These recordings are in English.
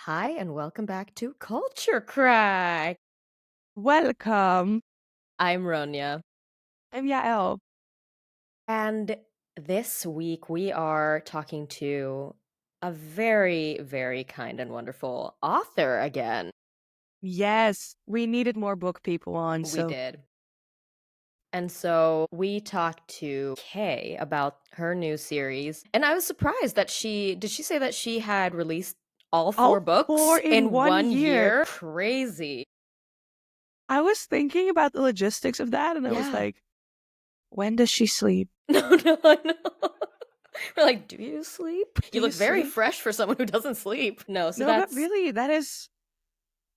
Hi, and welcome back to Culture Crack. Welcome. I'm Ronya, I'm Yael. and this week we are talking to a very, very kind and wonderful author again. Yes, we needed more book people on, We so did. And so we talked to Kay about her new series, and I was surprised that did she say that she had released all all four four books in in one one year. year? Crazy. I was thinking about the logistics of that, and I was Yeah. like, when does she sleep? No, no, I know. We're like, do you sleep? Do You you look very sleep? fresh for someone who doesn't sleep. No, so No, but that's really, that is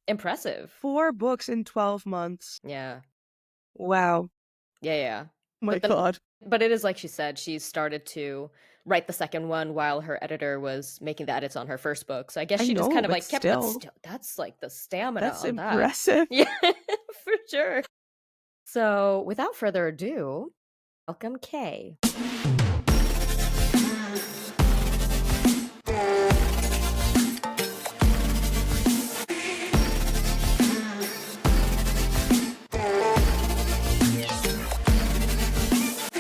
impressive. 4 books in 12 months. Yeah. Wow. Yeah, yeah. My But then God. but it is like she said, she started to write the second one while her editor was making the edits on her first book. So I guess I she just know, kind of but like kept, but still, still that's like the stamina that's on that. impressive. Yeah, for sure. So without further ado, welcome Kay.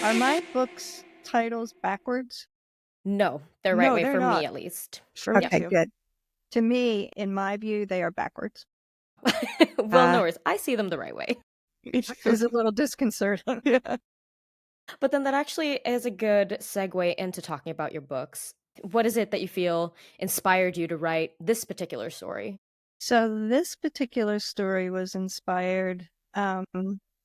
Are my books titles backwards? No, they're right No, way they're for me not. at least. For me Yeah. Okay, too. Good. To me, in my view, they are backwards. Well, no Uh, worries. I see them the right way. It was a little disconcerting. Yeah. But then that actually is a good segue into talking about your books. What is it that you feel inspired you to write this particular story? So this particular story was inspired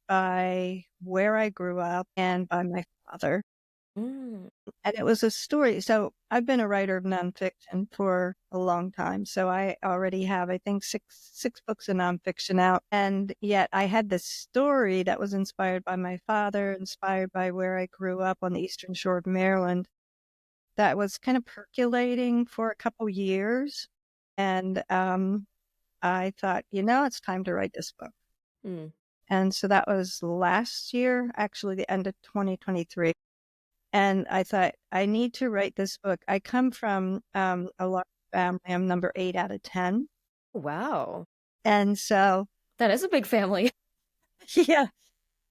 by where I grew up and by my father. Mm, And it was a story. So I've been a writer of nonfiction for a long time. So I already have, I think, six books of nonfiction out. And yet I had this story that was inspired by my father, inspired by where I grew up on the Eastern Shore of Maryland, that was kind of percolating for a couple years. And I thought, it's time to write this book. mm, And so that was last year, actually the end of 2023. And I thought, I need to write this book. I come from a large family. I'm number 8 out of 10. wow. And so, That is a big family. yeah,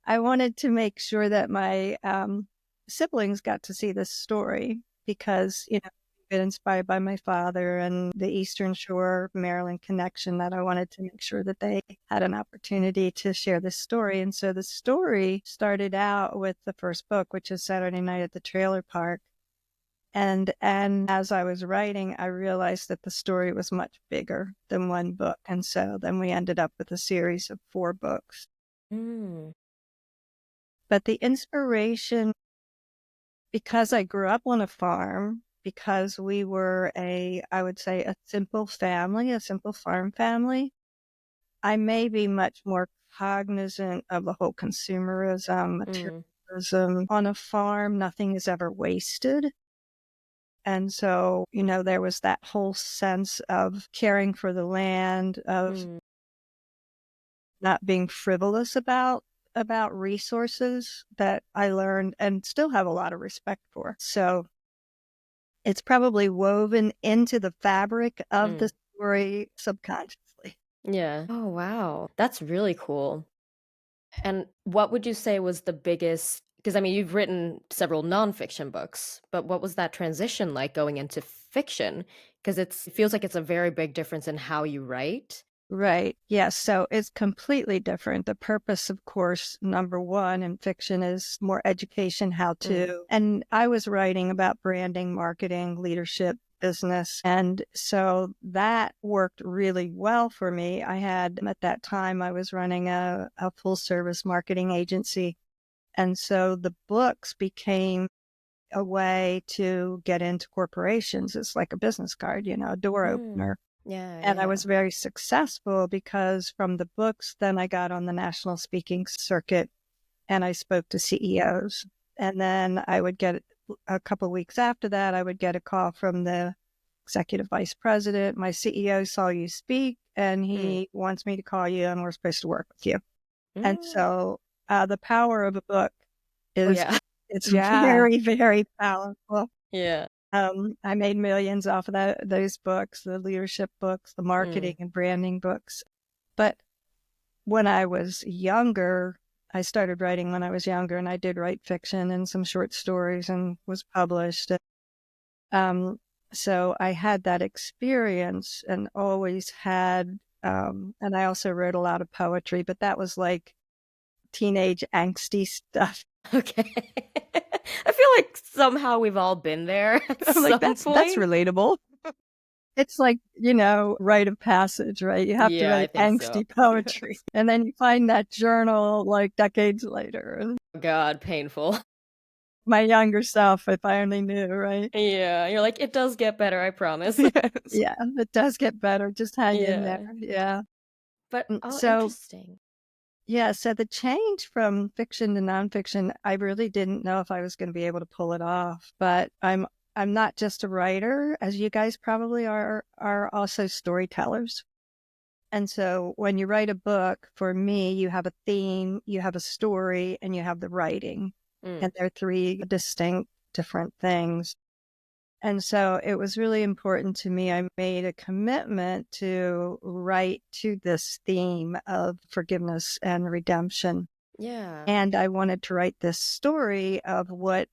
I wanted to make sure that my siblings got to see this story because, I've been inspired by my father and the Eastern Shore Maryland connection, that I wanted to make sure that they had an opportunity to share this story. And so the story started out with the first book, which is Saturday Night at the Trailer Park. And as I was writing, I realized that the story was much bigger than one book. And so then we ended up with a series of 4 books. Mm, But the inspiration, because I grew up on a farm, because we were I would say, a simple family, a simple farm family, I may be much more cognizant of the whole consumerism, mm, materialism. On a farm, nothing is ever wasted. And so, there was that whole sense of caring for the land, of mm. not being frivolous about resources, that I learned and still have a lot of respect for. So it's probably woven into the fabric of the Mm. story subconsciously. Yeah. Oh, wow. That's really cool. And what would you say was the biggest? Because I mean, you've written several nonfiction books, but what was that transition like going into fiction? Because it feels like it's a very big difference in how you write. Right. Yes. So it's completely different. The purpose, of course, number one in fiction is more education, how Mm, to. And I was writing about branding, marketing, leadership, business. And so that worked really well for me. At that time, I was running a full service marketing agency. And so the books became a way to get into corporations. It's like a business card, a door mm. opener. Yeah, And I yeah. was very successful because from the books, then I got on the national speaking circuit and I spoke to CEOs. And then I would get a couple of weeks after that, I would get a call from the executive vice president. My CEO saw you speak and Mm, he wants me to call you and we're supposed to work with you. And mm. so the power of a book Oh, is yeah. it's Yeah. very, very powerful. Yeah. I made millions off of those books, the leadership books, the marketing Mm. and branding books. But when I was younger, I started writing when I was younger, and I did write fiction and some short stories and was published. Um, so I had that experience and always had, and I also wrote a lot of poetry, but that was like teenage angsty stuff. Okay. I feel like somehow we've all been there at I'm like, some that's point. relatable. It's like, rite of passage, right? You have to Yeah, I write think so. angsty poetry. And then you find that journal like decades later. And God, painful. my younger self, if I only knew, right? Yeah, you're like, it does get better, I promise. Yes. Yeah, it does get better. Just hang in there. Yeah. Yeah. But oh, So, interesting. yeah, so the change from fiction to nonfiction, I really didn't know if I was going to be able to pull it off. But I'm not just a writer, as you guys probably are also storytellers. And so when you write a book, for me, you have a theme, you have a story, and you have the writing. Mm. And they're three distinct different things. And so it was really important to me. I made a commitment to write to this theme of forgiveness and redemption. Yeah. And I wanted to write this story of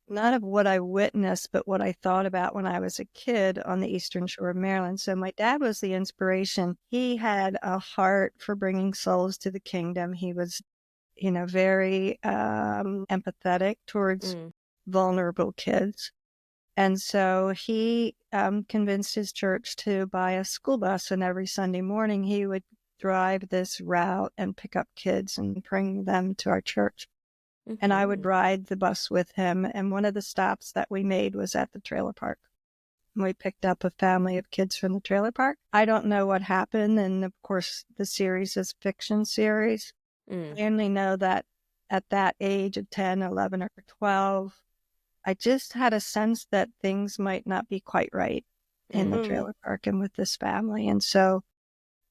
not of what I witnessed, but what I thought about when I was a kid on the Eastern Shore of Maryland. So my dad was the inspiration. He had a heart for bringing souls to the kingdom. He was, very empathetic towards Mm. vulnerable kids. And so he convinced his church to buy a school bus, and every Sunday morning he would drive this route and pick up kids and bring them to our church. And I would Mhm. ride the bus with him. And one of the stops that we made was at the trailer park. We picked up a family of kids from the trailer park. I don't know what happened. And of course, the series is fiction series. Mm. I only know that at that age of 10, 11, or 12, I just had a sense that things might not be quite right in the Mm. trailer park and with this family. And so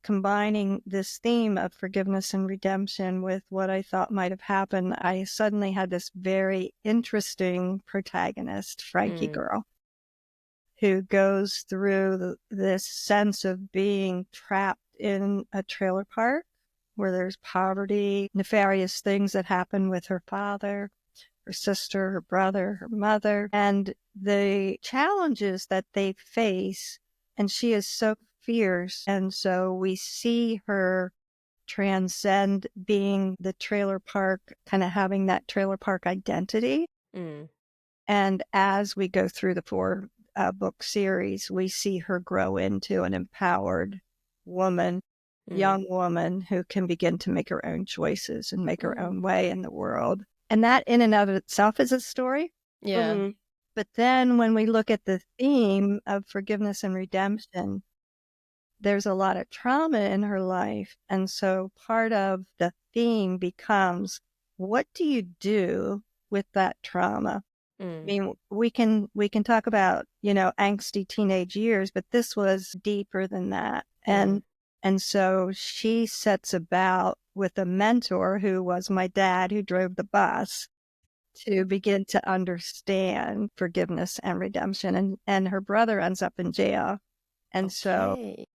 combining this theme of forgiveness and redemption with what I thought might have happened, I suddenly had this very interesting protagonist, Frankie Mm. Girl, who goes through this sense of being trapped in a trailer park where there's poverty, nefarious things that happen with her father, her sister, her brother, her mother, and the challenges that they face. And she is so fierce. And so we see her transcend being the trailer park, kind of having that trailer park identity. Mm. And as we go through the four book series, we see her grow into an empowered woman, Mm. young woman who can begin to make her own choices and make her Mm. own way in the world. And that in and of itself is a story. Yeah. Mhm. But then when we look at the theme of forgiveness and redemption, there's a lot of trauma in her life. And so part of the theme becomes, what do you do with that trauma? I Mm. mean, we can talk about, angsty teenage years, but this was deeper than that. Mm. And so she sets about with a mentor who was my dad who drove the bus to begin to understand forgiveness and redemption. And her brother ends up in jail. And so Okay.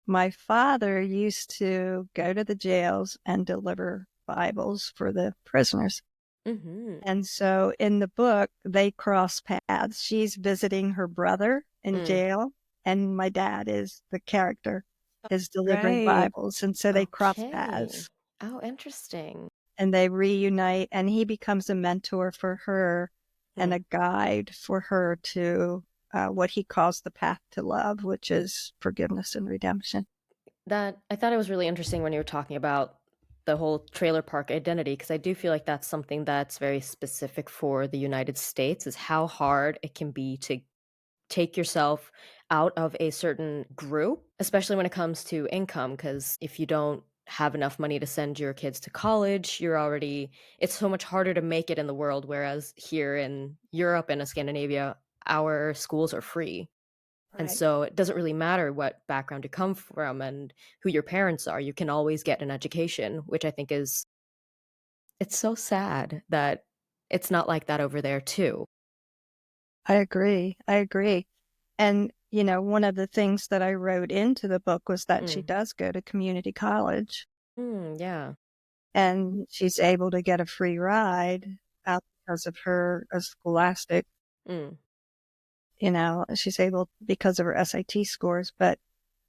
my father used to go to the jails and deliver Bibles for the prisoners. Mhm. And so in the book, they cross paths. She's visiting her brother in Mm. jail, and my dad is the character, is delivering Right. Bibles. And so they cross Okay. paths Oh, interesting. and they reunite, and he becomes a mentor for her and Hmm. a guide for her to what he calls the path to love, which is forgiveness and redemption. That I thought it was really interesting when you were talking about the whole trailer park identity, because I do feel like that's something that's very specific for the United States, is how hard it can be to take yourself out of a certain group, especially when it comes to income. Because if you don't have enough money to send your kids to college, it's so much harder to make it in the world. Whereas here in Europe and in Scandinavia, our schools are free. And Right. so it doesn't really matter what background you come from and who your parents are. You can always get an education, which I think it's so sad that it's not like that over there too. I agree. I agree. And, one of the things that I wrote into the book was that she Mm. does go to community college Mm, yeah. and she's able to get a free ride out because of her scholastic, Mm. she's able because of her SAT scores, but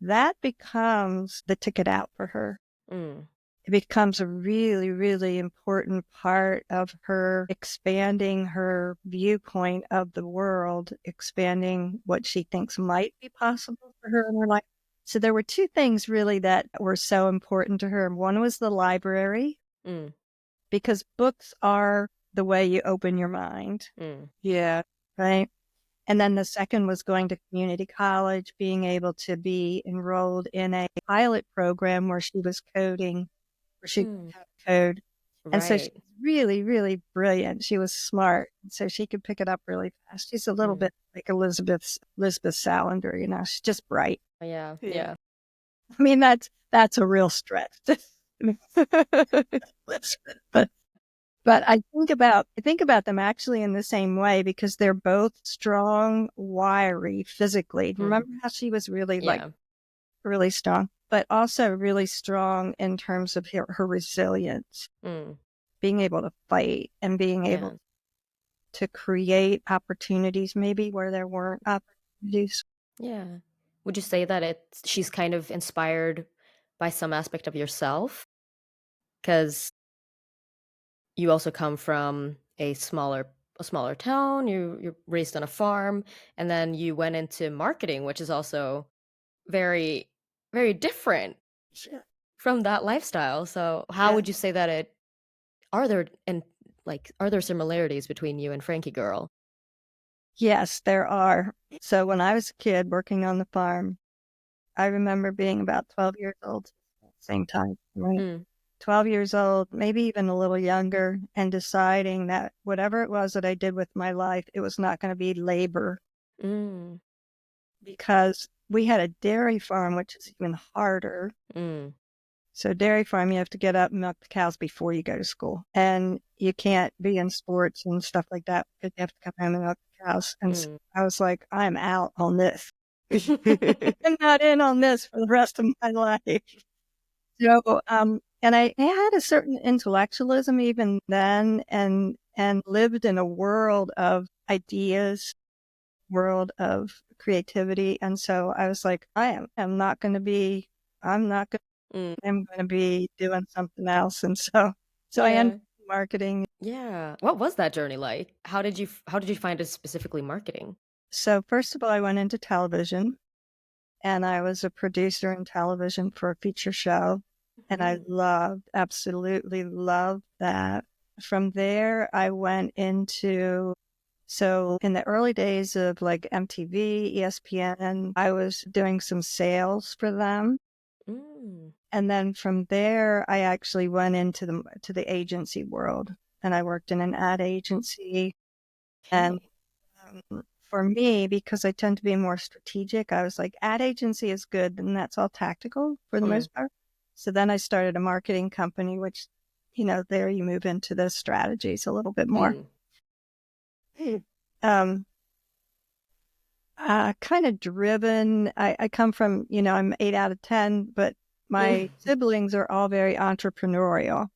that becomes the ticket out for her. Mm. It becomes a really, really important part of her expanding her viewpoint of the world, expanding what she thinks might be possible for her in her life. So there were two things really that were so important to her. One was the library, Mm. because books are the way you open your mind, Mm. yeah, right? And then the second was going to community college, being able to be enrolled in a pilot program where she was coding, where she Mm. had code. And so she Right. was really, really brilliant. She was smart. So she could pick it up really fast. She's a little Mm. bit like Elizabeth Salander, she's just bright. Yeah. Yeah. Yeah. I mean, that's a real stretch. but I think about them actually in the same way because they're both strong, wiry physically. Mm. Remember how she was really Yeah. really strong, but also really strong in terms of her resilience, Mm. being able to fight and being able Yeah. to create opportunities maybe where there weren't opportunities. Yeah. Would you say that she's kind of inspired by some aspect of yourself? Because you also come from a smaller town, you're raised on a farm, and then you went into marketing, which is also very, very different from that lifestyle. So how Yeah. would you say that it are there and like are there similarities between you and Frankie Girl? Yes, there are. So when I was a kid working on the farm, I remember being about 12 years old, same time, right? Mm. 12 years old, maybe even a little younger, and deciding that whatever it was that I did with my life, it was not going to be labor Mm. because we had a dairy farm, which is even harder. Mm. So, dairy farm, you have to get up and milk the cows before you go to school. And you can't be in sports and stuff like that because you have to come home and milk the cows. And so Mm. I was like, I'm out on this. I'm not in on this for the rest of my life. So, and I had a certain intellectualism even then, and lived in a world of ideas, world of creativity, and so I was like, am not going to be, I'm not going, Mm. I'm going to be doing something else, and so I ended Yeah. up in marketing. Yeah. What was that journey like? How did you find it specifically marketing? So first of all, I went into television, and I was a producer in television for a feature show. And I Mm. absolutely loved that. From there, I went so in the early days of like MTV, ESPN, I was doing some sales for them. Mm. And then from there, I actually went into the agency world and I worked in an ad agency. And Okay. for me, because I tend to be more strategic, I was like, ad agency is good, and that's all tactical for the Mm. most part. So then I started a marketing company, which, there you move into the strategies a little bit more. Mm. Um, kind of driven. I come from, I'm 8 out of 10, but Mm. my siblings are all very entrepreneurial.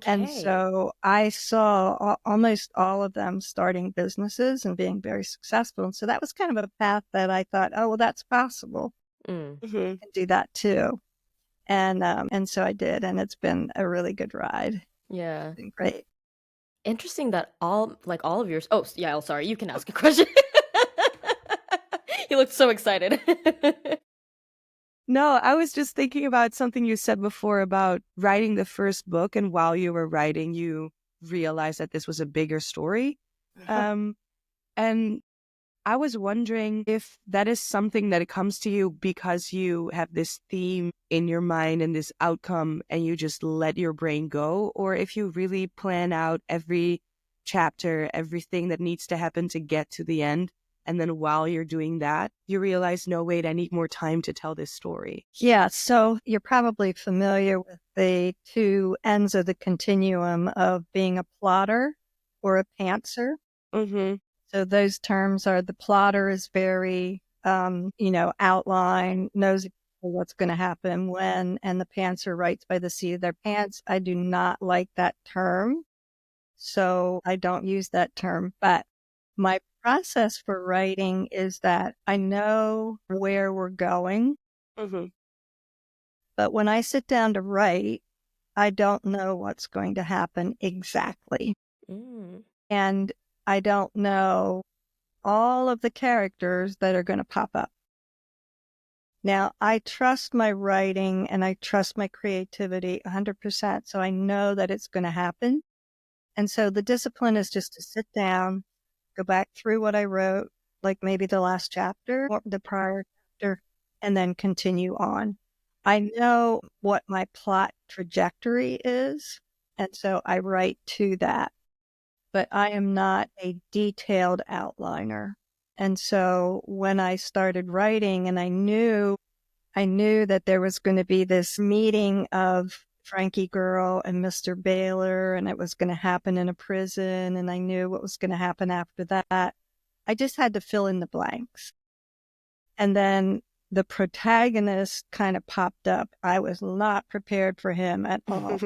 And Okay. so I saw almost all of them starting businesses and being very successful. And so that was kind of a path that I thought, oh, well, that's possible. Mm. I can do that too. And so I did. And it's been a really good ride. Yeah. It's been great. Interesting that all of yours. Oh, yeah. Oh, sorry. You can ask a question. You looked so excited. No, I was just thinking about something you said before about writing the first book, and while you were writing, you realized that this was a bigger story. Um, and I was wondering if that is something that it comes to you because you have this theme in your mind and this outcome, and you just let your brain go, or if you really plan out every chapter, everything that needs to happen to get to the end. And then while you're doing that, you realize, no, wait, I need more time to tell this story. Yeah. So you're probably familiar with the two ends of the continuum of being a plotter or a pantser. Mm-hmm. So those terms are the plotter is very, outline, knows what's going to happen when, and the pantser writes by the seat of their pants. I do not like that term, so I don't use that term. But my process for writing is that I know where we're going, Mm-hmm. but when I sit down to write, I don't know what's going to happen exactly. Mm. And I don't know all of the characters that are going to pop up. Now, I trust my writing and I trust my creativity 100%. So I know that it's going to happen. And so the discipline is just to sit down, go back through what I wrote, like maybe the last chapter or the prior chapter, and then continue on. I know what my plot trajectory is. And so I write to that, but I am not a detailed outliner. And so when I started writing and I knew that there was going to be this meeting of Frankie Girl and Mr. Baylor, and it was going to happen in a prison, and I knew what was going to happen after that. I just had to fill in the blanks. And then the protagonist kind of popped up. I was not prepared for him at all.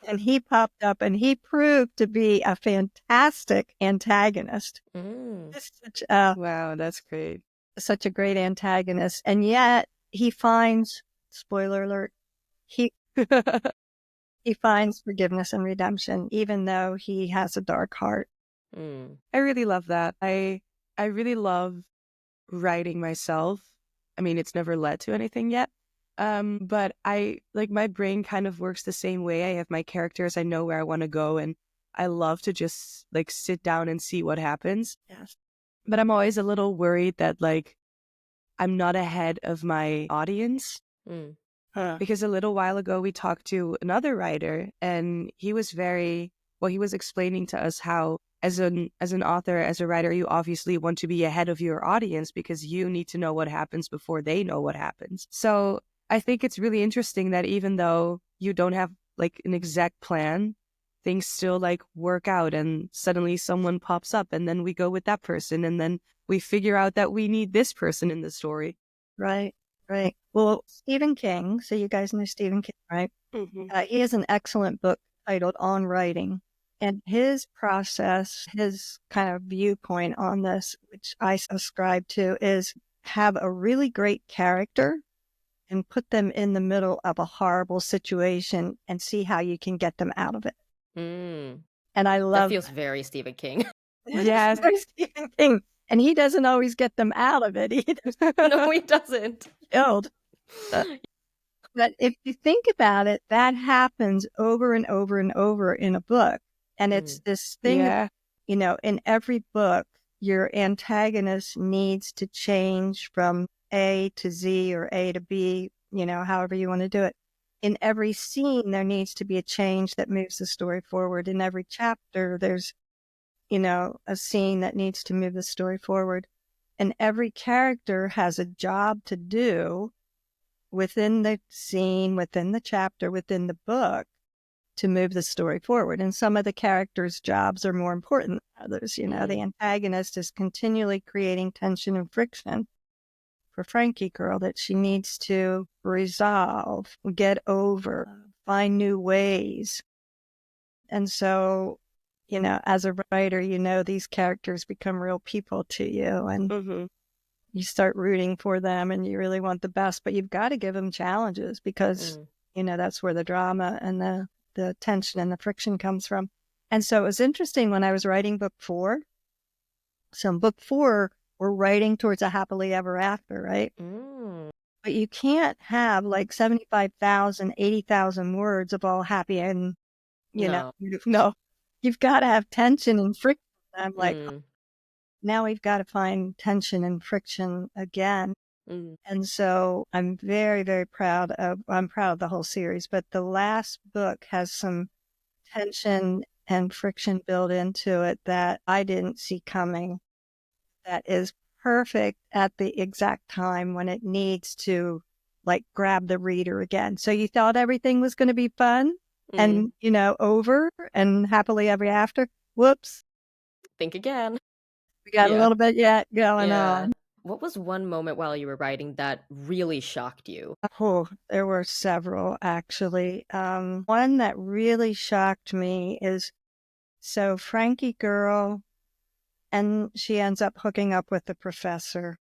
And he popped up and he proved to be a fantastic antagonist. Mm. Wow, that's great. Such a great antagonist. And yet he finds, spoiler alert, he he finds forgiveness and redemption, even though he has a dark heart. Mm. I really love that. I really love writing myself. I mean, it's never led to anything yet. But I like my brain kind of works the same way. I have my characters, I know where I want to go, and I love to just like sit down and see what happens. Yes. But I'm always a little worried that like I'm not ahead of my audience. Mm. Because a little while ago we talked to another writer and he was he was explaining to us how as an author, as a writer, you obviously want to be ahead of your audience because you need to know what happens before they know what happens. So I think it's really interesting that even though you don't have like an exact plan, things still like work out and suddenly someone pops up and then we go with that person and then we figure out that we need this person in the story. Right, right. Well, Stephen King, so you guys know Stephen King, right? Mm-hmm. He has an excellent book titled On Writing. And his process, his kind of viewpoint on this, which I subscribe to, is have a really great character and put them in the middle of a horrible situation and see how you can get them out of it. Mm. And I That love feels very Stephen King. Yes. Stephen King. And he doesn't always get them out of it either. No, he doesn't. Killed. But if you think about it, that happens over and over and over in a book. And it's Mm. this thing, Yeah. in every book, your antagonist needs to change from A to Z or A to B, however you want to do it. In every scene, there needs to be a change that moves the story forward. In every chapter, there's, a scene that needs to move the story forward. And every character has a job to do within the scene, within the chapter, within the book to move the story forward. And some of the characters' jobs are more important than others. The antagonist is continually creating tension and friction for Frankie Girl that she needs to resolve, get over, find new ways. And so, as a writer, these characters become real people to you. And Mm-hmm. you start rooting for them and you really want the best, but you've got to give them challenges because, Mm. that's where the drama and the tension and the friction comes from. And so it was interesting when I was writing book 4. So in book 4, we're writing towards a happily ever after, right? Mm. But you can't have like 75,000, 80,000 words of all happy and, No. no, you've got to have tension and friction. I'm like, Mm. now we've got to find tension and friction again. Mm. And so I'm very, very I'm proud of the whole series, but the last book has some tension and friction built into it that I didn't see coming. That is perfect at the exact time when it needs to like grab the reader again. So you thought everything was going to be fun Mm. and, over and happily ever after. Whoops. Think again. We got a Yeah. little bit yet going Yeah. on. What was one moment while you were writing that really shocked you? Oh, there were several actually. One that really shocked me is so Frankie Girl, and she ends up hooking up with the professor,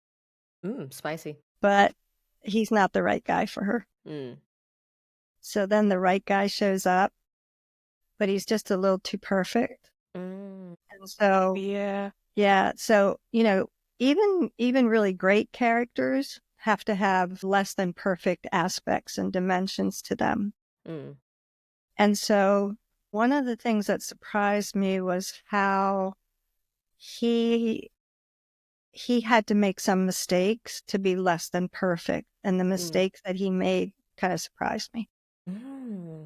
Spicy. but he's not the right guy for her. Mm. So then the right guy shows up, but he's just a little too perfect. Mm. And so, Yeah. yeah, so, even really great characters have to have less than perfect aspects and dimensions to them. Mm. And so one of the things that surprised me was how he he had to make some mistakes to be less than perfect. And the Mm. mistakes that he made kind of surprised me.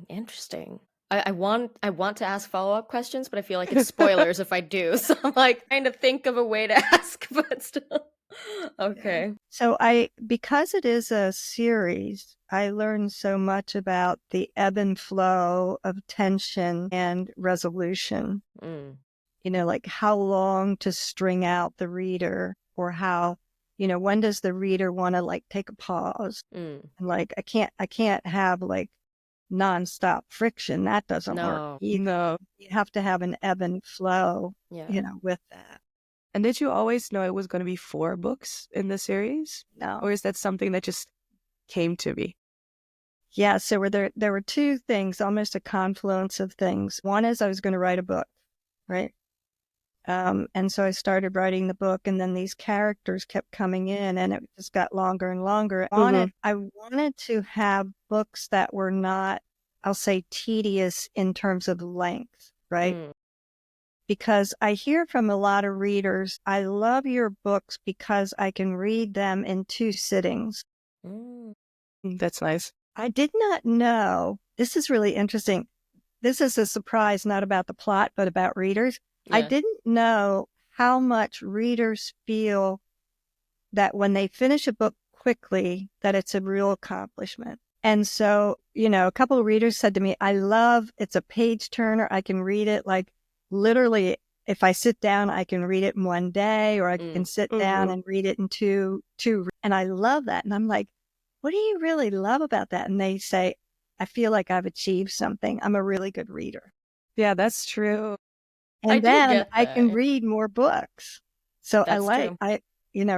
Interesting. I want to ask follow-up questions, but I feel like it's spoilers if I do. So I'm like trying to think of a way to ask, but still. Yeah. Okay. So because it is a series, I learned so much about the ebb and flow of tension and resolution. Mm. Like how long to string out the reader, or how, when does the reader want to like take a pause? Mm. And like, I can't have like nonstop friction. That doesn't work. No. No. You have to have an ebb and flow, Yeah. with that. And did you always know it was going to be 4 books in the series? No. Or is that something that just came to me? Yeah. So there were two things, almost a confluence of things. One is I was going to write a book, right? And so I started writing the book, and then these characters kept coming in, and it just got longer and longer. I wanted to have books that were not, I'll say, tedious in terms of length, right? Mm. Because I hear from a lot of readers, I love your books because I can read them in 2 sittings. Mm. That's nice. I did not know. This is really interesting. This is a surprise, not about the plot, but about readers. I Yeah. didn't know how much readers feel that when they finish a book quickly, that it's a real accomplishment. And so, a couple of readers said to me, it's a page turner. I can read it like literally, if I sit down, I can read it in one day, or I can Mm. sit down and read it in two. And I love that. And I'm like, what do you really love about that? And they say, I feel like I've achieved something. I'm a really good reader. Yeah, that's true. I And do then get I can that. read more books. So That's true.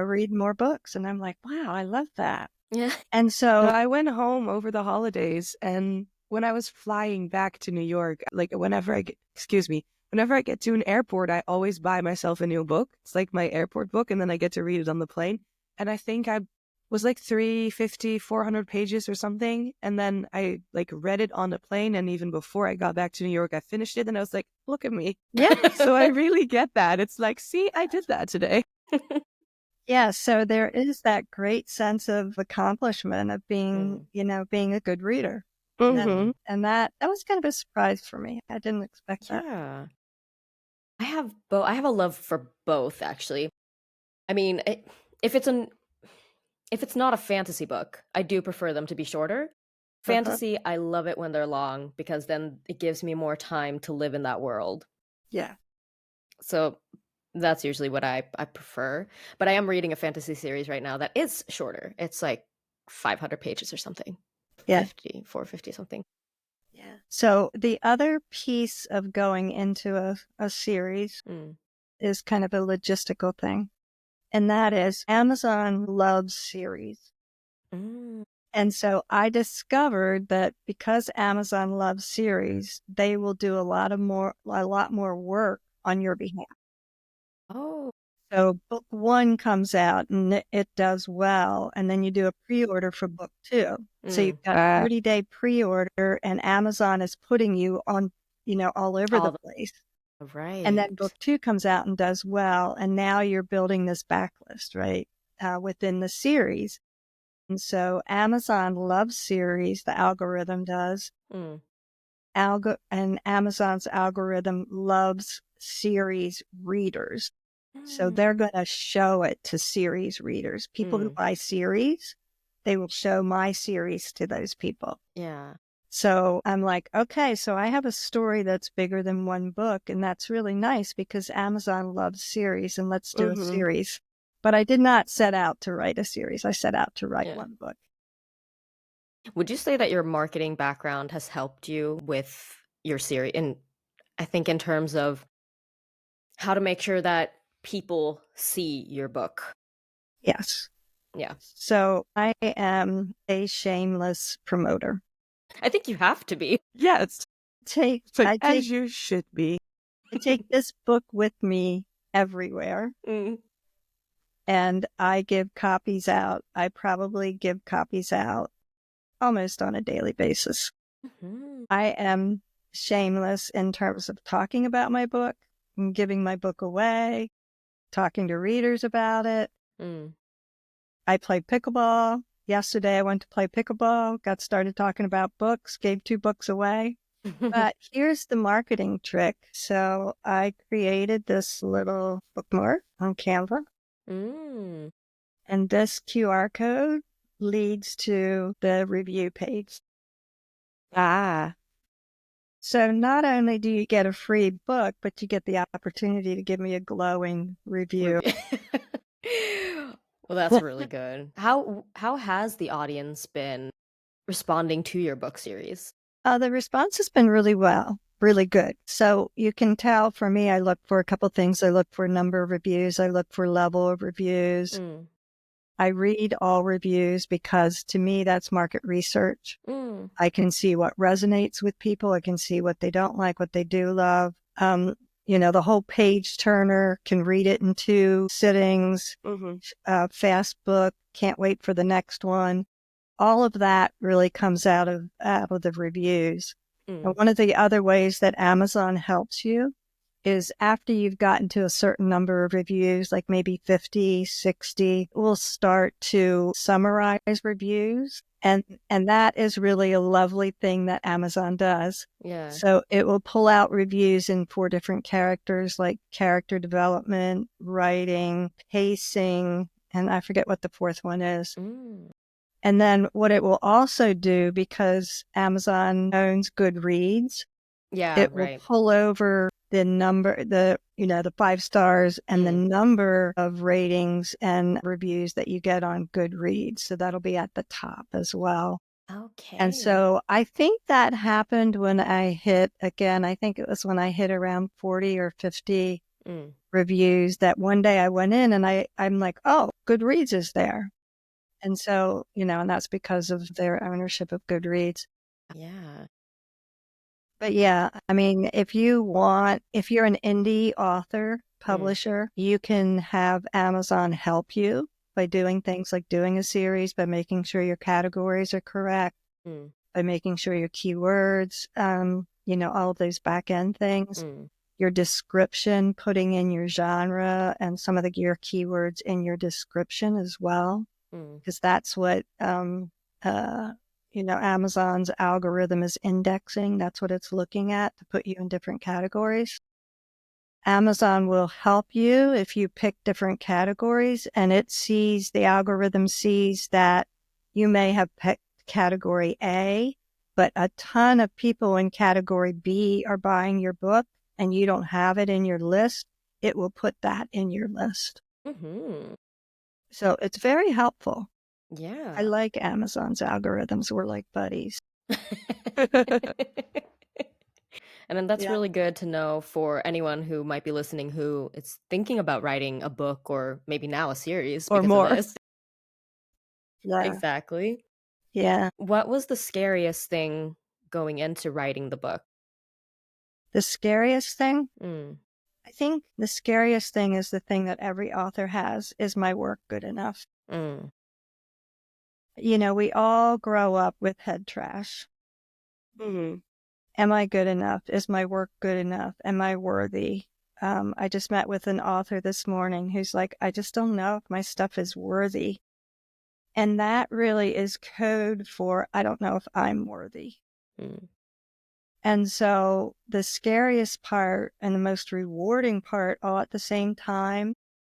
read more books. And I'm like, wow, I love that. Yeah. And No, so, I went home over the holidays, and when I was flying back to New York, like whenever I get to an airport, I always buy myself a new book. It's like my airport book, and then I get to read it on the plane. And I think I was like 350, 400 pages or something. And then I like read it on the plane. And even before I got back to New York, I finished it, and I was like, look at me. yeah, So I really get that. It's like, see, I did that today. yeah. So there is that great sense of accomplishment of being, Mm. being a good reader. Mm-hmm. And that was kind of a surprise for me. I didn't expect that. Yeah. I have a love for both, actually. I mean, if it's not a fantasy book, I do prefer them to be shorter. Uh-huh. Fantasy, I love it when they're long because then it gives me more time to live in that world. Yeah. So that's usually what I prefer. But I am reading a fantasy series right now that is shorter. It's like 500 pages or something. Yeah. 450 something. Yeah. So the other piece of going into a series Mm. is kind of a logistical thing. And that is Amazon loves series. Mm. And so I discovered that because Amazon loves series, they will do a lot more work on your behalf. Oh. So book 1 comes out and it does well. And then you do a pre-order for book 2. So Mm. you've got 30-day pre-order, and Amazon is putting you on, all over the All place. And right. then book 2 comes out and does well. And now you're building this backlist, right? Within the series. And so Amazon loves series, the algorithm does. Mm. And Amazon's algorithm loves series readers. So Mm. they're going to show it to series readers. People who Mm. buy series, they will show my series to those people. Yeah. So I'm like, okay, so I have a story that's bigger than one book, and that's really nice because Amazon loves series, and let's do a Mm-hmm. series. But I did not set out to write a series. I set out to write Yeah. one book. Would you say that your marketing background has helped you with your series? And I think in terms of how to make sure that people see your book. Yes. Yeah. So I am a shameless promoter. I think you have to be. Yes, Take but I take as you should be. I take this book with me everywhere, Mm. and I give copies out. I probably give copies out almost on a daily basis. Mhm. I am shameless in terms of talking about my book and giving my book away, talking to readers about it. Mm. I play pickleball. Yesterday I went to play pickleball, got started talking about books, gave 2 books away. But here's the marketing trick. So I created this little bookmark on Canva, Mm. and this QR code leads to the review page. Ah, So not only do you get a free book, but you get the opportunity to give me a glowing review. Review. Well, that's really good. How has the audience been responding to your book series? The response has been really good. So you can tell for me, I look for a couple things. I look for number of reviews. I look for level of reviews. Mm. I read all reviews because to me, that's market research. Mm. I can see what resonates with people. I can see what they don't like, what they do love. The whole page turner, can read it in 2 sittings, mm-hmm. fast book, can't wait for the next one. All of that really comes out of the reviews. And Mm. one of the other ways that Amazon helps you is after you've gotten to a certain number of reviews, like maybe 50, 60, we'll start to summarize reviews. And that is really a lovely thing that Amazon does. Yeah. So it will pull out reviews in 4 different characters, like character development, writing, pacing, and I forget what the fourth one is. Mm. And then what it will also do, because Amazon owns Goodreads, Yeah, it will right. pull over the 5 stars and the Mm. number of ratings and reviews that you get on Goodreads. So that'll be at the top as well. And Okay. so I think that happened when I think it was when I hit around 40 or 50 Mm. reviews, that one day I went in and I'm like, oh, Goodreads is there. And so, and that's because of their ownership of Goodreads. Yeah. But yeah, I mean, if you're an indie author, Mm. publisher, you can have Amazon help you by doing things like doing a series, by making sure your categories are correct, Mm. by making sure your keywords, all of those back end things, Mm. your description, putting in your genre and some of your keywords in your description as well, Mm. because that's what Amazon's algorithm is indexing. That's what it's looking at to put you in different categories. Amazon will help you if you pick different categories, and the algorithm sees that you may have picked category A, but a ton of people in category B are buying your book and you don't have it in your list. It will put that in your list. Mm-hmm. So it's very helpful. I Yeah. like Amazon's algorithms. We're like buddies. And then that's Yeah. really good to know for anyone who might be listening who is thinking about writing a book or maybe now a series or because of more. this. Yeah. Exactly. Yeah. What was the scariest thing going into writing the book? The scariest thing, Mm. I think the scariest thing is the thing that every author has: is my work good enough? Mm. We all grow up with head trash. Mm-hmm. Am I good enough? Is my work good enough? Am I worthy? I just met with an author this morning who's like, I just don't know if my stuff is worthy. And that really is code for, I don't know if I'm worthy. Mm. And so the scariest part and the most rewarding part all at the same time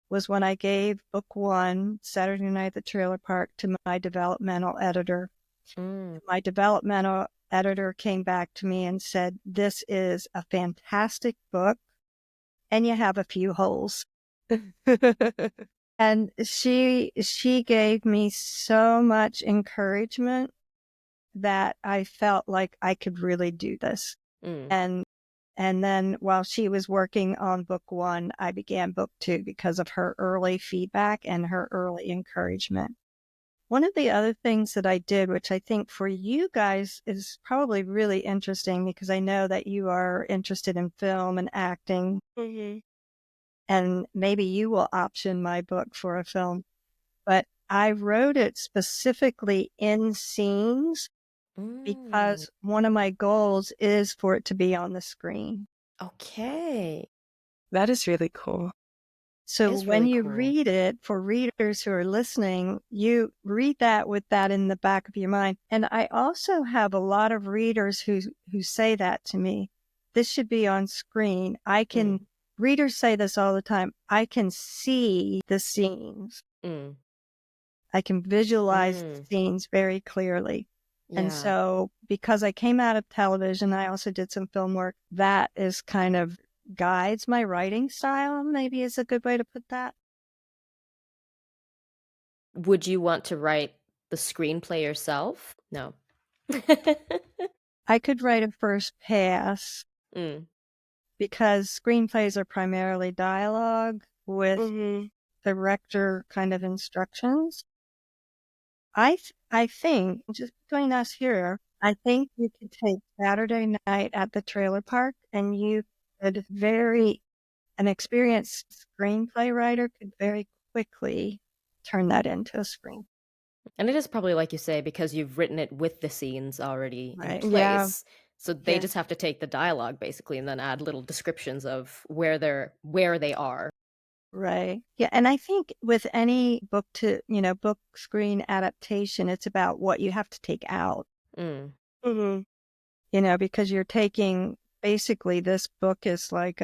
was when I gave book 1, Saturday Night at the Trailer Park, to my developmental editor. Mm. My developmental editor came back to me and said, "This is a fantastic book, and you have a few holes." And she gave me so much encouragement that I felt like I could really do this. Mm. And then while she was working on book one, I began book two because of her early feedback and her early encouragement. One of the other things that I did, which I think for you guys is probably really interesting because I know that you are interested in film and acting, Mhm. and maybe you will option my book for a film, but I wrote it specifically in scenes Mm. because one of my goals is for it to be on the screen. Okay. That is really cool. So Is when really you cool. read it, for readers who are listening, you read that with that in the back of your mind. And I also have a lot of readers who say that to me. This should be on screen. Mm. Readers say this all the time. I can see the scenes. Mm. I can visualize the Mm. scenes very clearly. And Yeah. so because I came out of television, I also did some film work. That is kind of guides my writing style, maybe is a good way to put that. Would you want to write the screenplay yourself? No. I could write a first pass Mm. because screenplays are primarily dialogue with Mhm. director kind of instructions. I think, just between us here, I think you could take Saturday night at the trailer park and you could an experienced screenplay writer could very quickly turn that into a screen. And it is probably like you say, because you've written it with the scenes already in Right. Yeah. place. So they Yeah. just have to take the dialogue basically and then add little descriptions of where they are. Right. Yeah. And I think with any book screen adaptation, it's about what you have to take out, Mm. Mhm. because you're taking basically this book is like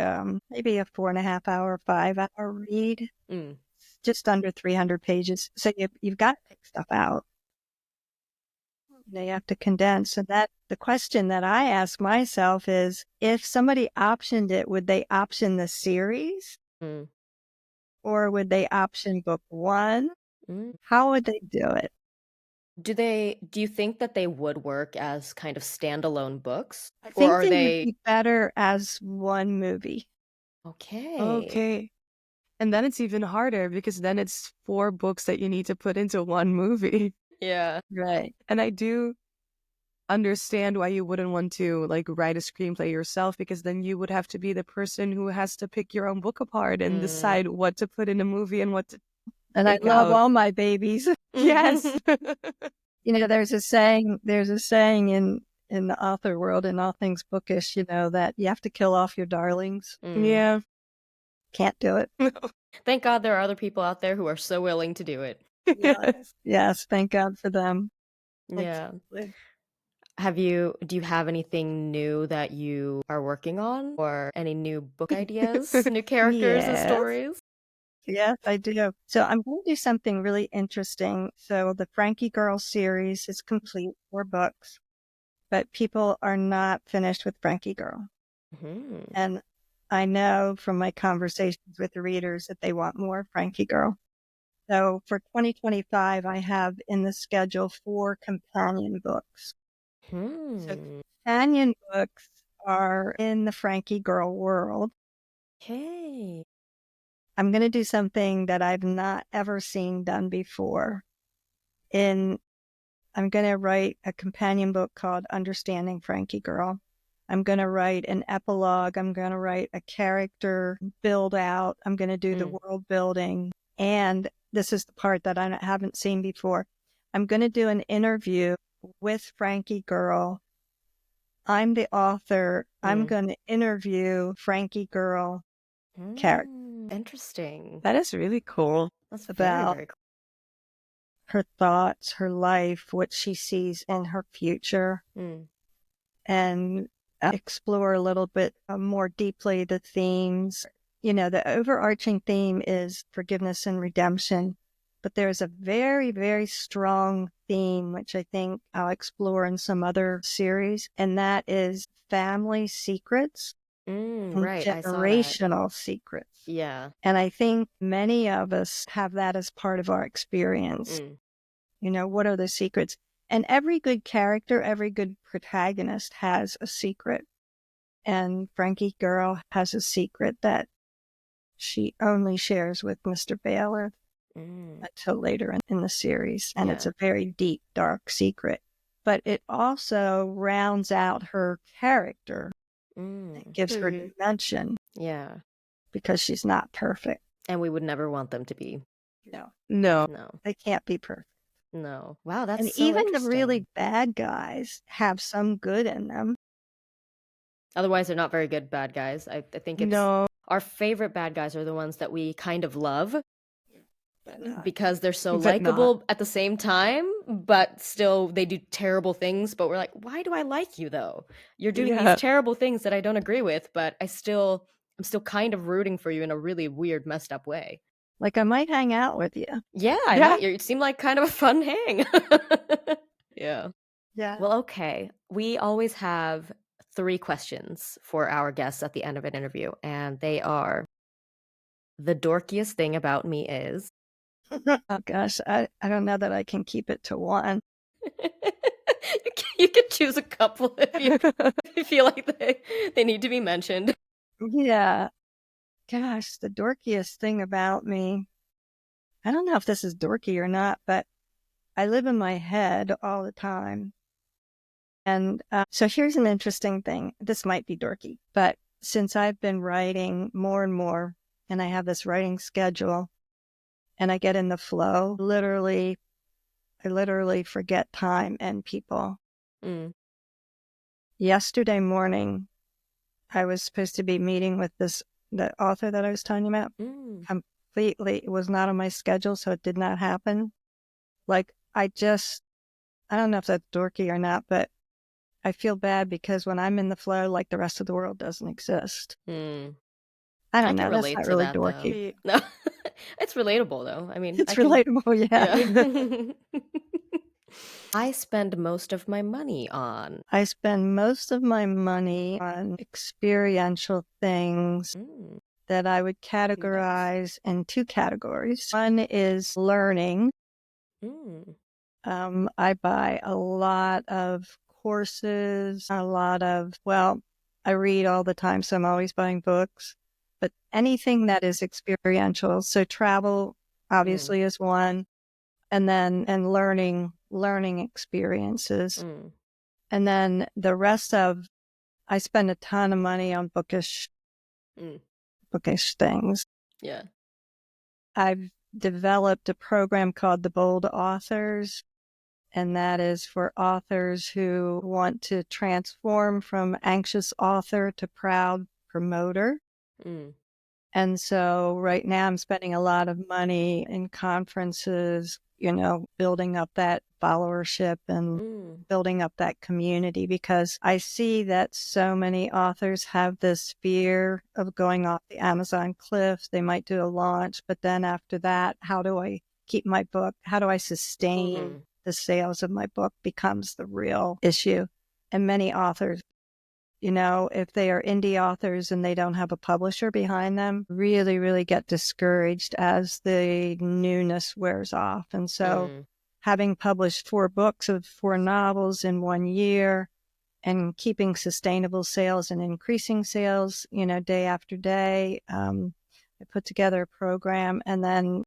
maybe a 4.5 hour, 5 hour read, Mm. just under 300 pages. So you've got to take stuff out. You have to condense. And that the question that I ask myself is if somebody optioned it, would they option the series Mm. or would they option book one? Mm. How would they do it? Do you think that they would work as kind of standalone books? I Or think are they would they be better as one movie. okay? Okay. And then it's even harder because then it's 4 books that you need to put into one movie. Yeah. Right. And I do understand why you wouldn't want to like write a screenplay yourself because then you would have to be the person who has to pick your own book apart and Mm. decide what to put in a movie and what to And I take love out. all my babies. Yes. There's a saying in the author world in all things bookish, that you have to kill off your darlings. Mm. Yeah. Can't do it. Thank God there are other people out there who are so willing to do it. Yes. Yes. Thank God for them. Yeah. Exactly. Do you have anything new that you are working on or any new book ideas, new characters and Yes. stories? Yes, I do. So I'm going to do something really interesting. So the Frankie Girl series is complete, 4 books, but people are not finished with Frankie Girl. Hmm. And I know from my conversations with the readers that they want more Frankie Girl. So for 2025, I have in the schedule 4 companion books. So Hmm. companion books are in the Frankie Girl world. Okay. I'm going to do something that I've not ever seen done before. In I'm going to write a companion book called Understanding Frankie Girl. I'm going to write an epilogue. I'm going to write a character build out. I'm going to do the Mm. world building. And this is the part that I haven't seen before. I'm going to do an interview with Frankie Girl. I'm the author. I'm Mm. going to interview Frankie Girl character Interesting. That is really cool. That's very, about very cool. her thoughts, her life, what she sees in her future, Mm. and explore a little bit more deeply the themes. The overarching theme is forgiveness and redemption. but there's a very, very strong theme, which I think I'll explore in some other series, and that is family secrets and Right, I saw that. generational secrets. Yeah. And I think many of us have that as part of our experience. Mm. What are the secrets? And every good character, every good protagonist has a secret. And Frankie Girl has a secret that she only shares with Mr. Baylor Mm. until later in the series. And it's Yeah. a very deep, dark secret. But it also rounds out her character. It Mm. gives her dimension Yeah. because she's not perfect. And we would never want them to be. No, No. No. they can't be perfect. No. Wow, that's And so even the interesting. really bad guys have some good in them. Otherwise, they're not very good bad guys. I think it's No. our favorite bad guys are the ones that we kind of love But not. because they're so But not. likable at the same time, but still they do terrible things. But we're like, why do I like you though? You're doing these Yeah. terrible things that I don't agree with, but I'm still kind of rooting for you in a really weird, messed up way. Like, I might hang out with you. Yeah, I Yeah. might. You seem like kind of a fun hang. Yeah. Yeah. Well, okay. We always have 3 questions for our guests at the end of an interview, and they are the dorkiest thing about me is. Oh, gosh. I don't know that I can keep it to one. You can choose a couple if you feel like they need to be mentioned. Yeah. Gosh, the dorkiest thing about me. I don't know if this is dorky or not, but I live in my head all the time. And so here's an interesting thing. This might be dorky, but since I've been writing more and more, and I have this writing schedule, and I get in the flow, I literally forget time and people. Mm. Yesterday morning, I was supposed to be meeting with the author that I was telling you about. Mm. Completely, it was not on my schedule, so it did not happen. Like, I don't know if that's dorky or not, but I feel bad because when I'm in the flow, like, the rest of the world doesn't exist. Mm. I I don't can know. That's relate not to really that dorky. though. No, it's relatable though. I mean, I It's can. relatable, yeah. Yeah. I spend most of my money on. I spend most of my money on experiential things Mm. that I would categorize in 2 categories. One is learning. Mm. I buy a lot of courses, I read all the time, so I'm always buying books, but anything that is experiential. So travel Mm. obviously is one, and learning experiences. Mm. And then I spend a ton of money on Mm. bookish things. Yeah. I've developed a program called the Bold Authors, and that is for authors who want to transform from anxious author to proud promoter. Mm. And so right now I'm spending a lot of money in conferences, building up that followership and Mm. building up that community, because I see that so many authors have this fear of going off the Amazon cliff. They might do a launch, but then after that, how do I keep my book? How do I sustain Mm. the sales of my book becomes the real issue. And many authors, if they are indie authors and they don't have a publisher behind them, really, really get discouraged as the newness wears off. And so Mm. having published 4 novels in 1 year and keeping sustainable sales and increasing sales, day after day, I put together a program. And then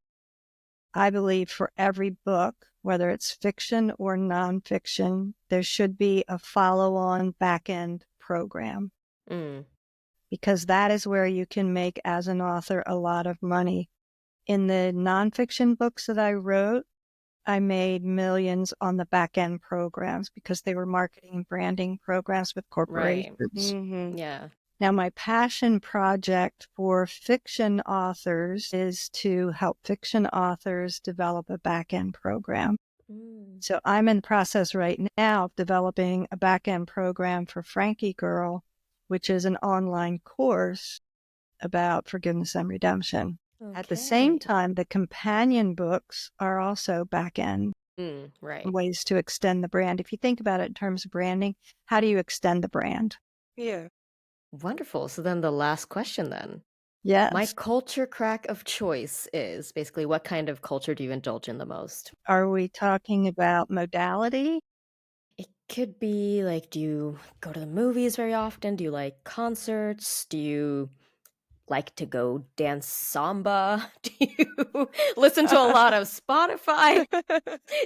I believe for every book, whether it's fiction or nonfiction, there should be a follow-on back-end program, Mm. because that is where you can make, as an author, a lot of money. In the nonfiction books that I wrote, I made millions on the back-end programs because they were marketing and branding programs with Right. corporations. Mm-hmm. Yeah. Now, my passion project for fiction authors is to help fiction authors develop a back-end program. Mm. So I'm in the process right now of developing a back-end program for Frankie Girl, which is an online course about forgiveness and redemption. At the same Okay. time, the companion books are also back end Right. ways to extend the brand. If you think about it in terms of branding, how do you extend the brand? Yeah. Wonderful. So then the last question then. My Yes. culture crack of choice is basically what kind of culture do you indulge in the most? Are we talking about modality? It could be like, do you go to the movies very often? Do you like concerts? Do you like to go dance samba? Do you listen to a lot of Spotify?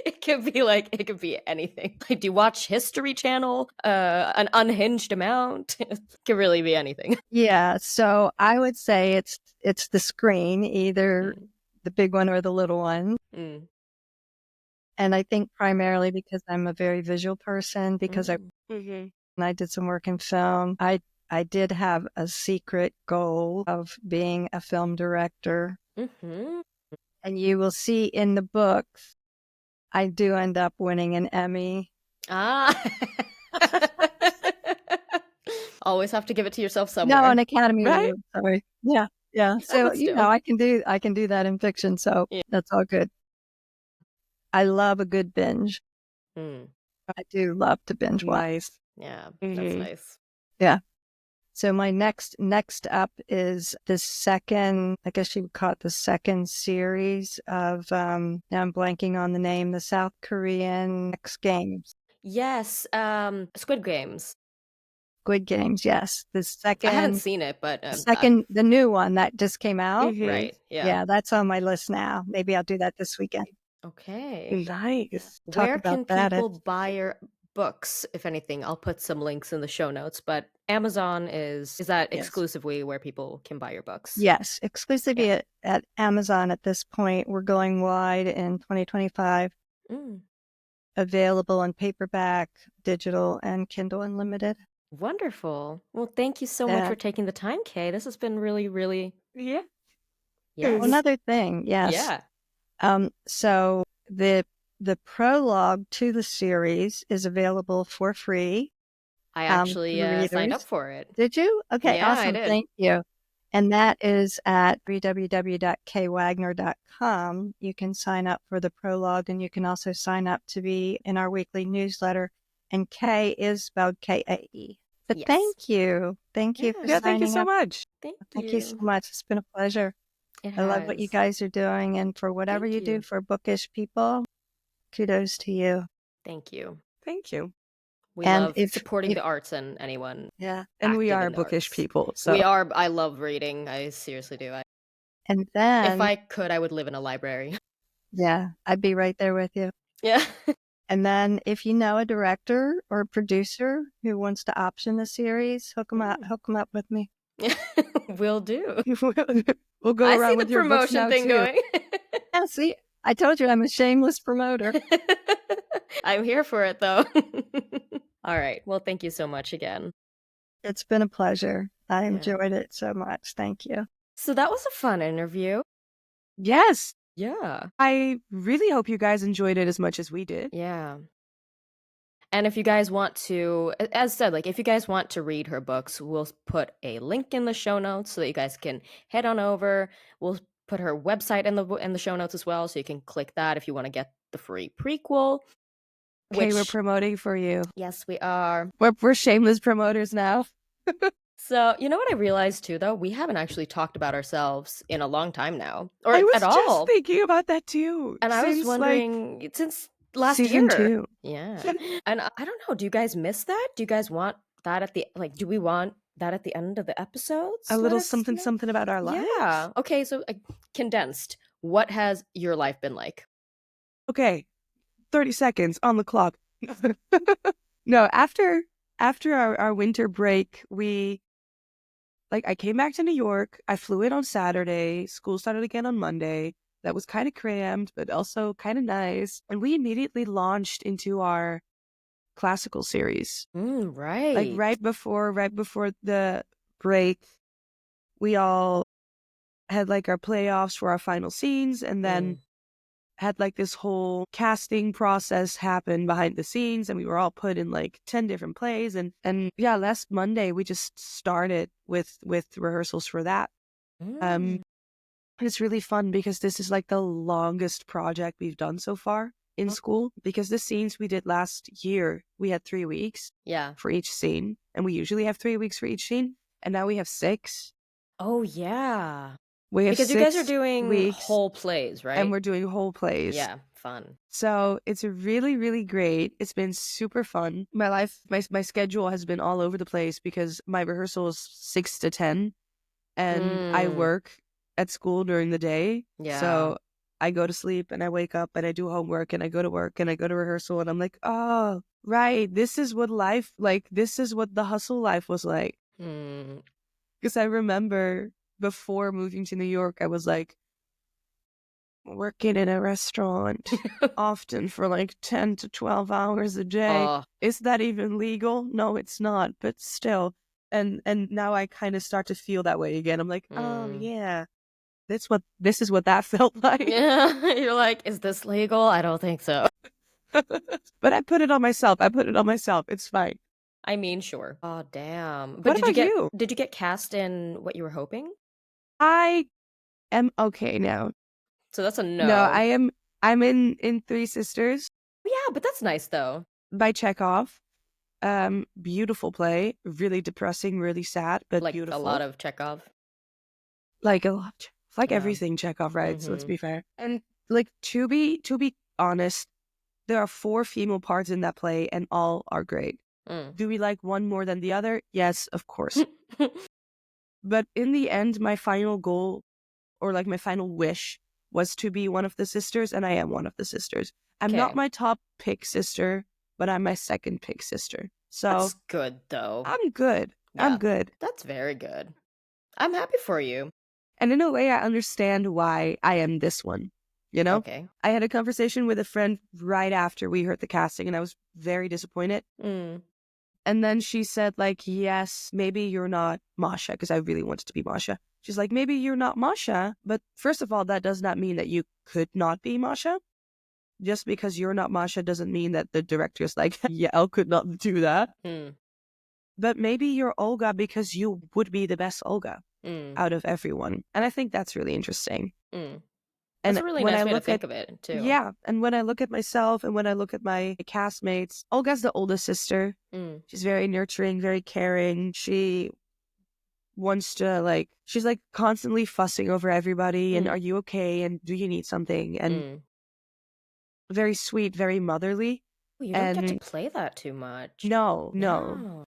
It could be anything. Like, do you watch History Channel? An unhinged amount? It could really be anything. Yeah. So I would say it's the screen, either Mm, the big one or the little one. mm, And I think primarily because I'm a very visual person, because mm, I did some work in film. I did have a secret goal of being a film director. mhm. And you will see in the books, I do end up winning an Emmy. Ah. Always have to give it to yourself No, somewhere. an Academy Right? Award. Sorry. Yeah. Yeah. Yeah, So, but still. I can do that in fiction. So Yeah. that's all good. I love a good binge. Mm, I do love to binge watch. Nice. yeah, that's Hmm. nice. Yeah. So my next up is the second, I guess you would call it the second series of now I'm blanking on the name, the South Korean X Games. Yes, Squid Games. Squid Games, yes. I haven't seen it, but The new one that just came out. Hmm. right, yeah. Yeah, that's on my list now. Maybe I'll do that this weekend. Okay. Yeah. Nice. Talk Where about can that. people buy your books, if anything? I'll put some links in the show notes, but Amazon is that Yes. exclusively where people can buy your books? Yes, Yeah. exclusively at Amazon at this point. We're going wide in 2025. Mm, Available in paperback, digital, and Kindle Unlimited. wonderful. Well, thank you so much Yeah. for taking the time, Kay. This has been really, really, Yeah. Oh, yes. another thing, yes. Yeah. So the prologue to the series is available for free I to actually the signed up readers. for it. Did you? Okay, Yeah, I awesome. did. Thank you. And that is at www.kawagner.com. You can sign up for the prologue, and you can also sign up to be in our weekly newsletter. And K is spelled Kae. But Yes. thank you. Thank you for Yeah. Yeah. Thank you signing so up. much. Thank Thank you so you. much. It's been a pleasure. It I love what you has. guys are doing. And for whatever Thank you do you. for bookish people, kudos to you. Thank you. Thank you. We And love supporting if, the arts and anyone yeah. And we active are in the bookish arts. people. We So are. I love reading. I seriously do. And If then, I could, I would live in a library. yeah, I'd be right there with you. Yeah. And then if you know a director or a producer who wants to option the series, hook 'em up with me. Will do. we'll go I see around the with your books promotion now thing too. going. Yeah, see, I told you I'm a shameless promoter. I'm here for it though. All right. Well, thank you so much again. It's been a pleasure. I Yeah. enjoyed it so much. Thank you. So that was a fun interview. Yes. Yeah. I really hope you guys enjoyed it as much as we did. Yeah. And if you guys want to, as said, like if you guys want to read her books, we'll put a link in the show notes so that you guys can head on over. We'll put her website in the show notes as well, so you can click that if you want to get the free prequel. Okay, we're Which, promoting for you. yes, we are. We're shameless promoters now. So, you know what I realized too, though? We haven't actually talked about ourselves in a long time now, or I at was just all. thinking about that too. And I was Since like wondering, since last season year. 2. Yeah. And I don't know, do you guys miss that? Do you guys want that at the, like, do we want that at the end of the A episodes? Let little us something know. something about our lives. Yeah. Okay, so condensed. What has your life been like? Okay, 30 seconds on the clock. No, after our winter break, I came back to New York. I flew in on Saturday. School started again on Monday. That was kind of crammed, but also kind of nice. And we immediately launched into our classical series. Like Right. right before the break, we all had like our playoffs for our final scenes, and then Mm. had like this whole casting process happen behind the scenes, and we were all put in like 10 different plays, and yeah, last Monday we just started with rehearsals for that. Mm. um And it's really fun because this is like the longest project we've done so far in school, because the scenes we did last year, we had 3 weeks Yeah. for each scene, and we usually have 3 weeks for each scene, and now we have 6. Oh, yeah. We have Because you guys are 6 doing weeks, whole plays, and right? we're doing whole plays. Yeah, fun. So it's really, really great. It's been super fun. My schedule has been all over the place because my rehearsal is 6 to 10, and I Mm, work at school during the day. yeah. So I go to sleep and I wake up and I do homework and I go to work and I go to rehearsal, and I'm like, oh, right. This is what life, like, this is what the hustle life was like. Mm. Because I remember before moving to New York, I was like working in a restaurant often for like 10 to 12 hours a day. Oh, Is that even legal? No, it's not, but still. And now I kind of start to feel that way again. I'm like, oh mm. yeah, this is what that felt like. Yeah, you're like, is this legal? I don't think so. But I put it on myself. I put it on myself. It's fine. I mean, sure. Oh, damn. But What about you? did you get cast in what you were hoping? I am okay now. So that's a No, no. I'm in Three Sisters Yeah, but that's nice though. by Chekhov. Beautiful play, really depressing, really sad, but Like a lot beautiful. of Chekhov. Like a lot, like Yeah. everything Chekhov, right? So let's Mm-hmm. be fair. And like to be honest, there are 4 female parts in that play, and all are great. Mm. Do we like one more than the other? Yes, of course. But in the end, my final goal, or like my final wish, was to be one of the sisters, and I am one of the sisters. I'm not Okay. my top pick sister, but I'm my second pick sister. So That's good though. I'm good. I'm Yeah, good. that's very good. I'm happy for you. And in a way, I understand why I am this one. You know, Okay. I had a conversation with a friend right after we heard the casting, and I was very disappointed. Mm. And then she said, like, yes, maybe you're not Masha, because I really wanted to be Masha. She's like, maybe you're not Masha, but first of all, that does not mean that you could not be Masha. Just because you're not Masha doesn't mean that the director's like, yeah, I could not do that. Mm. But maybe you're Olga because you would be the best Olga Mm. out of everyone. And I think that's really interesting. Mm. That's And a really when I nice way to look at, think of it too. yeah, and when I look at myself and when I look at my castmates, Olga's the oldest sister. Mm. She's very nurturing, very caring. She wants to, like, she's like constantly fussing over everybody and Mm. are you okay? And do you need something? And Mm. very sweet, very motherly. Well, you don't get to And play that too much. no, no. No.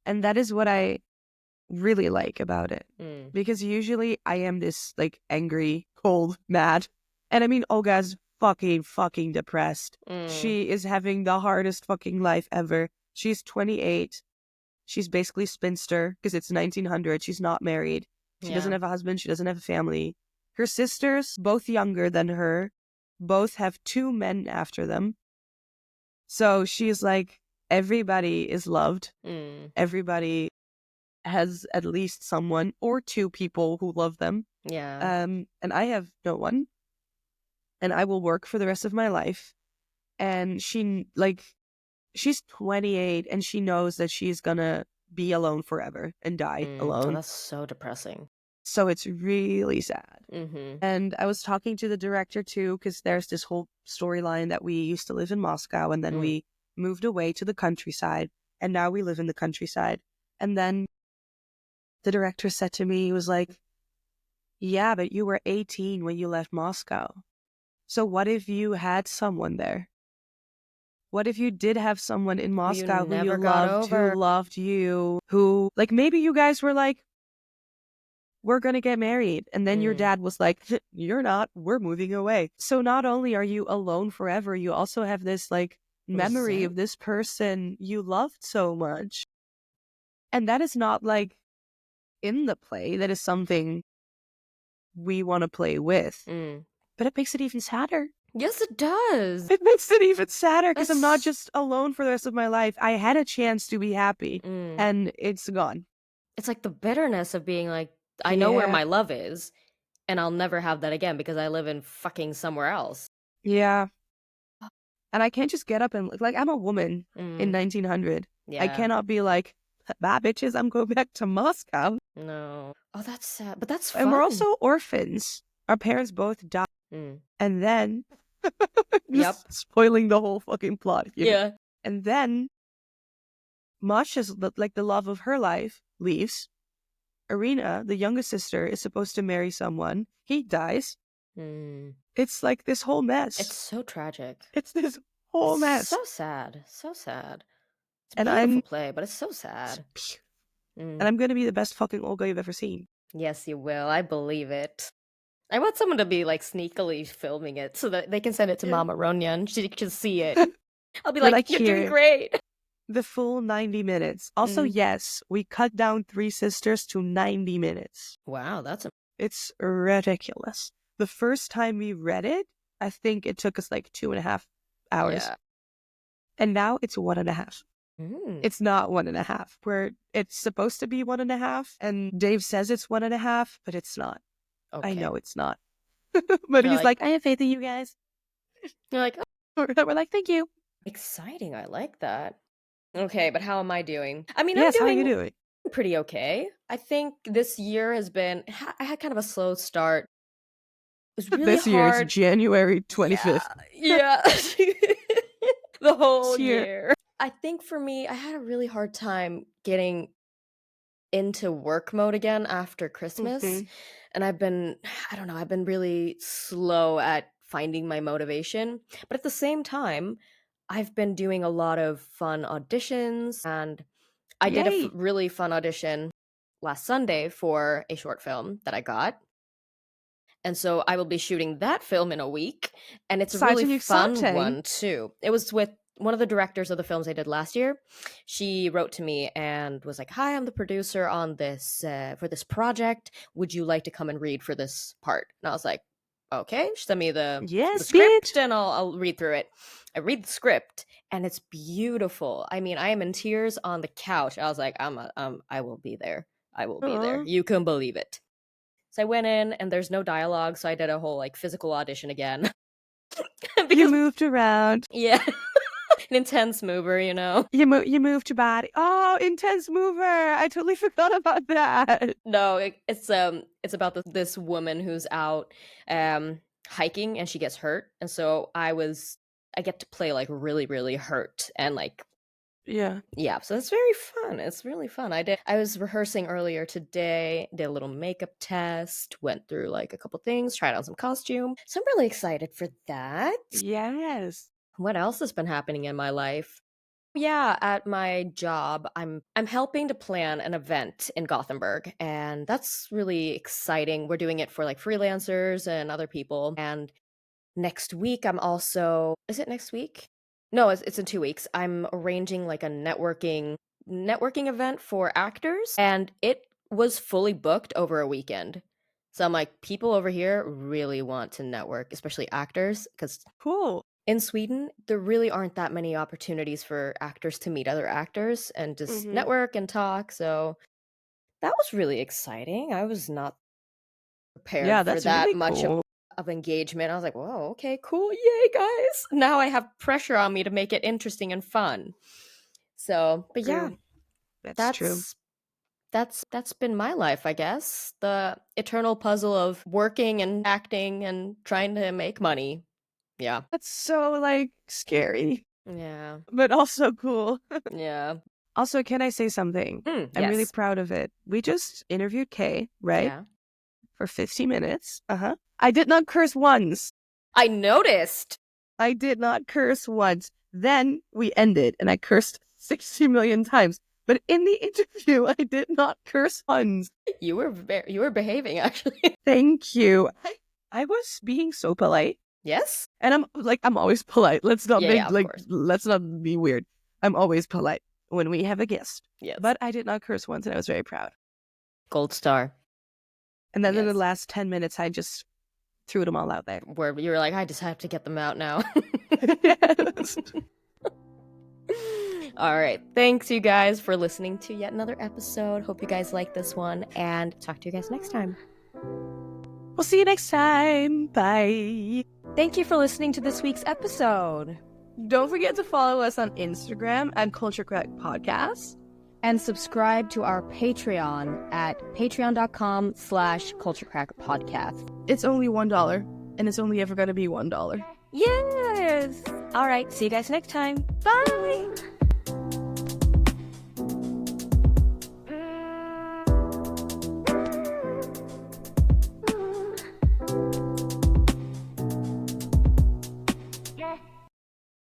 And that is what I really like about it. Mm. Because usually I am this like angry, cold, mad. And I mean, Olga's fucking depressed. Mm. She is having the hardest fucking life ever. She's 28. She's basically spinster because it's 1900. She's not married. She doesn't Yeah. have a husband. She doesn't have a family. Her sisters, both younger than her, both have 2 men after them. So she's like, everybody is loved. Mm. Everybody has at least someone or 2 people who love them. Yeah. And I have no one. And I will work for the rest of my life. And she's 28 and she knows that she's gonna be alone forever and die Mm. Oh, alone. that's so depressing. So it's really sad. Mm-hmm. And I was talking to the director too, because there's this whole storyline that we used to live in Moscow and then we moved away to the countryside and now we live in the countryside. And then the director said to me, he was like, yeah, but you were 18 when you left Moscow. So what if you had someone there? What if you did have someone in Who you Moscow who you never got loved, who over. loved you, who, like, maybe you guys were like, we're going to get married. And then your Mm. dad was like, you're not, we're moving away. So not only are you alone forever, you also have this like memory of this person you loved so much. And that is not like in the play. That is something we want to play with. Mm. But it makes it even sadder. Yes, it does. It makes it even sadder because I'm not That's- just alone for the rest of my life. I had a chance to be happy Mm. and it's gone. It's like the bitterness of being like, I know where Yeah. my love is, and I'll never have that again because I live in fucking somewhere else. Yeah. And I can't just get up and like, I'm a woman in Mm. 1900. I Yeah. cannot be like, bye bitches, I'm going back to Moscow. No. Oh, that's sad. But that's And we're fun. also orphans. Our parents both died. Mm. And then, Yep. just spoiling the whole fucking plot here. Yeah. And then, Masha's, like the love of her life, leaves. Irina, the youngest sister, is supposed to marry someone. He dies. Mm. It's like this whole mess. It's so tragic. It's this whole mess. So sad. So sad. It's a And beautiful I'm play, but it's so sad. and I'm gonna be the best fucking Olga you've ever seen. Yes, you will. I believe it. I want someone to be like sneakily filming it so that they can send it to Yeah. Mama Ronya and she can see it. I'll be We're like, you're doing here, great. the full 90 minutes. Also, yes, we cut down Three Sisters to 90 minutes. Wow, It's ridiculous. The first time we read it, I think it took us like 2.5 hours. Yeah. And now it's 1.5. Mm. It's not 1.5, where it's supposed to be 1.5. And Dave says it's 1.5, but it's not. Okay. I know it's not. But You're he's like, I have faith in you guys. You're like, We're like, thank you. exciting. I like that. Okay, but how am I doing? I mean, Yes, I'm how are doing you doing? pretty okay. I think this year has been, I had kind of a slow start. It was really This year, hard. it's January 25th. Yeah. The whole Year. year. I think for me, I had a really hard time getting into work mode again after Christmas. Mhm. And I've been really slow at finding my motivation. But at the same time, I've been doing a lot of fun auditions, and I did a Yay. really fun audition last Sunday for a short film that I got. And so I will be shooting that film in a week, and it's a really Exciting, fun exciting. one too. It was with one of the directors of the films I did last year. She wrote to me and was like, "Hi, I'm the producer on this for this project. Would you like to come and read for this part?" And I was like, "Okay." She sent me the Yes, script, bitch. and I'll read through it. I read the script, and it's beautiful. I mean, I am in tears on the couch. I was like, I will be there. I will be there. Aw. You can believe it." So I went in and there's no dialogue, so I did a whole like physical audition again. You moved around. Yeah. An intense mover, you know. You moved your body. Oh, intense mover. I totally forgot about that. No, it's about this woman who's out hiking and she gets hurt. And so I get to play like really, really hurt and like Yeah. yeah, so it's very fun. It's really fun. I was rehearsing earlier today, did a little makeup test, went through like a couple things, tried on some costume. So I'm really excited for that. Yes. What else has been happening in my life? Yeah, at my job, I'm helping to plan an event in Gothenburg, and that's really exciting. We're doing it for like freelancers and other people. And next week I'm also is it next week? No, it's in 2 weeks. I'm arranging like a networking event for actors, and it was fully booked over a weekend. So I'm like, people over here really want to network, especially actors, because Cool. in Sweden, there really aren't that many opportunities for actors to meet other actors and just Mhm. network and talk. So that was really exciting. I was not prepared Yeah, for that's that really much cool. of engagement. I was like, whoa, okay, cool. Yay, guys. Now I have pressure on me to make it interesting and fun. So, but yeah, True. That's true. that's been my life, I guess. The eternal puzzle of working and acting and trying to make money. Yeah. That's so like scary, Yeah. but also cool. Yeah. Also, can I say something? I'm really Yes. proud of it. We just interviewed Kae, right? Yeah. For 50 minutes. Uh-huh. I did not curse once. I noticed. I did not curse once. Then we ended and I cursed 60 million times. But in the interview, I did not curse once. You were behaving actually. Thank you. I was being so polite. Yes? And I'm always polite. Let's not Yeah, of course. let's not be weird. I'm always polite when we have a guest. Yes. But I did not curse once and I was very proud. Gold star. And then in the Yes. last 10 minutes, I just threw them all out there. Where you were like, I just have to get them out now. Yes. All right. Thanks, you guys, for listening to yet another episode. Hope you guys like this one, and talk to you guys next time. We'll see you next time. Bye. Thank you for listening to this week's episode. Don't forget to follow us on Instagram at Culture Crack Podcast. and subscribe to our Patreon at patreon.com/culturecrackerpodcast. It's only $1, and it's only ever going to be $1. Yes! All right, see you guys next time. Bye!